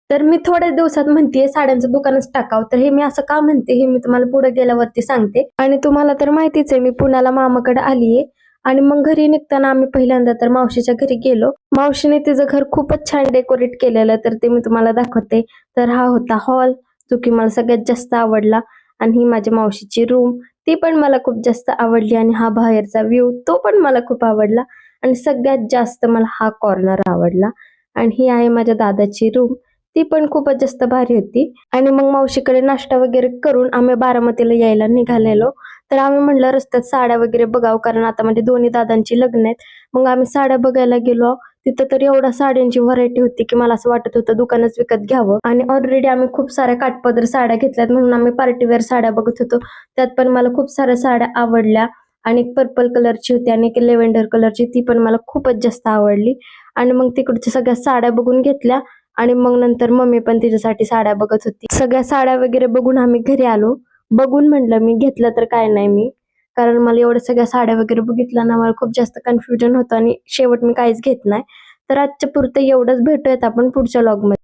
तर मी थोड्याच दिवसात म्हणतेय साड्यांचं दुकानच टाकावं. तर हे मी असं का म्हणते हे मी तुम्हाला पुढे गेल्यावरती सांगते. आणि तुम्हाला तर माहितीच आहे मी पुण्याला मामाकडे आलीये. आणि मग घरी निघताना आम्ही पहिल्यांदा तर मावशीच्या घरी गेलो. मावशीने तिचं घर खूपच छान डेकोरेट केलेलं, तर ते मी तुम्हाला दाखवते. तर हा होता हॉल, जो की मला सगळ्यात जास्त आवडला. आणि ही माझ्या मावशीची रूम, ती पण मला खूप जास्त आवडली. आणि हा बाहेरचा व्ह्यू, तो पण मला खूप आवडला. आणि सगळ्यात जास्त मला हा कॉर्नर आवडला. आणि ही आहे माझ्या दादाची रूम, ती पण खूपच जास्त भारी होती. आणि मग मावशीकडे नाश्ता वगैरे करून आम्ही बारामतीला यायला निघालेलो. तर आम्ही म्हणलं रस्त्यात साड्या वगैरे बघावं, कारण आता म्हणजे दोन्ही दादांची लग्न आहेत. मग आम्ही साड्या बघायला गेलो. तिथं तर एवढा साड्यांची व्हरायटी होती की मला असं वाटत होतं दुकानच विकत घ्यावं. आणि ऑलरेडी आम्ही खूप साऱ्या काठपदर साड्या घेतल्यात, म्हणून आम्ही पार्टीवेअर साड्या बघत होतो. त्यात पण मला खूप साऱ्या साड्या आवडल्या. आणि एक पर्पल कलरची होती आणि एक लेव्हेंडर कलरची, ती पण मला खूपच जास्त आवडली. आणि मग तिकडच्या सगळ्या साड्या बघून घेतल्या. आणि मग नंतर मम्मी पण तिच्यासाठी साड्या बघत होती. सगळ्या साड्या वगैरे बघून आम्ही घरी आलो. बघून म्हटलं मी घेतलं तर काय नाही मी, कारण मला एवढ्या सगळ्या साड्या वगैरे बघितल्या ना, मला खूप जास्त कन्फ्युजन होतं आणि शेवट मी काहीच घेत नाही. तर आजच्या पुरतं एवढंच. भेटूयात आपण पुढच्या व्लॉगमध्ये.